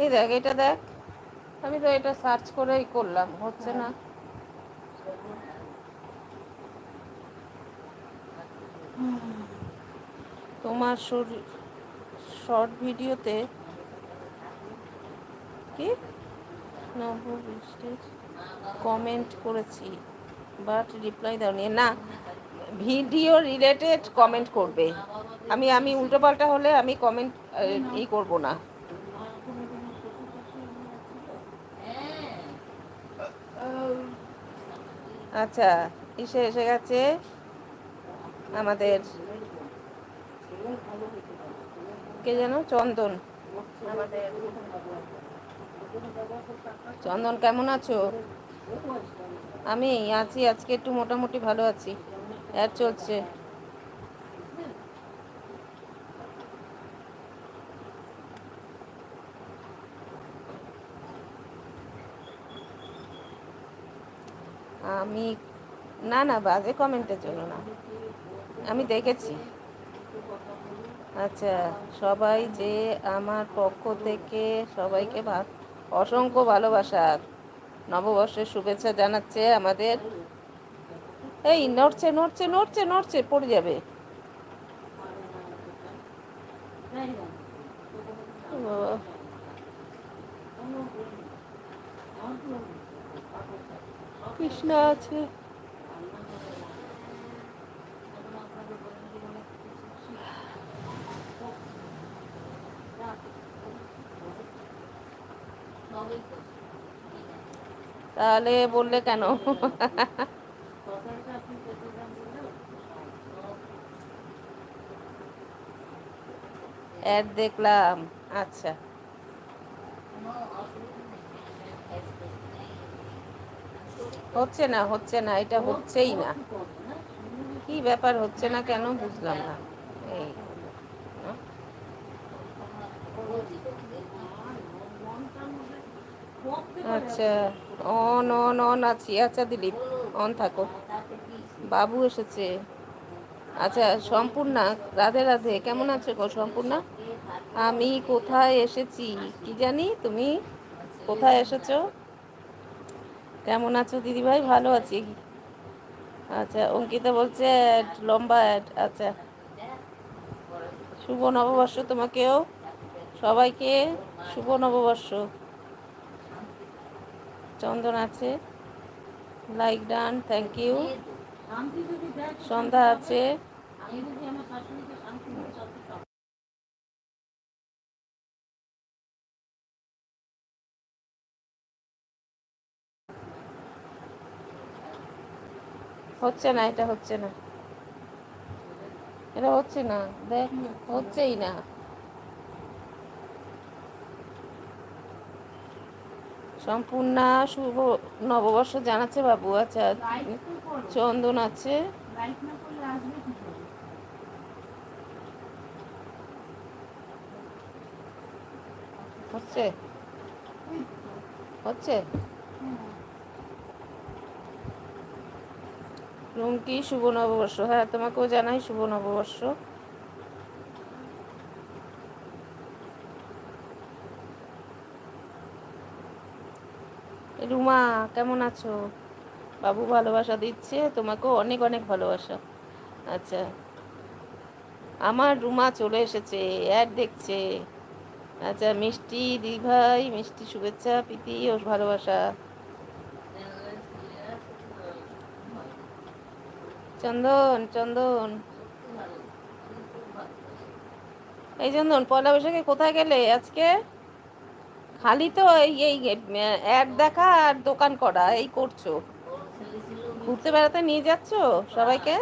এই দেখ, এটা দেখ, আমি তো এটা সার্চ করেই করলাম, হচ্ছে না। তোমার শর্ট ভিডিওতে কি নববৃষ্টির কমেন্ট করেছি, বাট রিপ্লাই দাওনি না। ভিডিও রিলেটেড কমেন্ট করবে। আমি আমি উল্টোপাল্টা হলে আমি কমেন্ট করব না। আচ্ছা, এসে গেছে আমাদের, কে যেন, চন্দন। আমাদের চন্দন, কেমন আছো? আমি আছি, আজকে একটু মোটামুটি ভালো আছি। অ্যাড চলছে। আমি না না, বাজে কমেন্টের জন্য না, আমি দেখেছি। আচ্ছা, সবাই যে আমার পক্ষ থেকে সবাইকে অসংখ্য ভালোবাসা, নববর্ষের শুভেচ্ছা জানাচ্ছে আমাদের। এই নড়ছে নড়ছে নড়ছে নড়ছে, পড়ে যাবে। ও, কৃষ্ণা আছে। তাহলে বললে কেন? অ্যাড দেখলাম। আচ্ছা, হচ্ছে না হচ্ছে না, এটা হচ্ছেই না। কি ব্যাপার, হচ্ছে না কেন বুঝলাম না। এই আচ্ছা, অন অন অন আছি। আচ্ছা দিলীপ, অন থাকো। বাবু এসেছে। আচ্ছা, সম্পূর্ণা, রাধে রাধে, কেমন আছো গো সম্পূর্ণা? আমি কোথায় এসেছি কি জানি, তুমি কোথায় এসেছো? কেমন আছো দিদিভাই? ভালো আছি। আচ্ছা, অঙ্কিতা বলছে অ্যাড, লম্বা অ্যাড। আচ্ছা, শুভ নববর্ষ তোমাকেও, সবাইকে শুভ নববর্ষ। চন্দন আছে, লাইক ডান, থ্যাংক ইউ। সন্ধ্যা আছে। হচ্ছে না, এটা হচ্ছে না, এটা হচ্ছে না, দেখ, হচ্ছেই না। সম্পূর্ণা শুভ নববর্ষ জানাচ্ছে বাবু। আচ্ছা, চন্দন আছে। হচ্ছে হচ্ছে রুমকি, শুভ নববর্ষ। হ্যাঁ, তোমাকেও জানাই শুভ নববর্ষ। রুমা, কেমন আছো? বাবু ভালোবাসা দিচ্ছে, তোমাকেও অনেক অনেক ভালোবাসা। আচ্ছা, আমার রুমা চলে এসেছে, অ্যাড দেখছে। আচ্ছা, মিষ্টি দিভাই, মিষ্টি শুভেচ্ছা, প্রীতি ও ভালোবাসা। চন্দন, চন্দন, এই চন্দন, পয়লা বৈশাখে কোথায় গেলে আজকে? খালি তো এই অ্যাড দেখা আর দোকান করা, এই করছো। ঘুরতে বেড়াতে নিয়ে যাচ্ছো সবাইকে?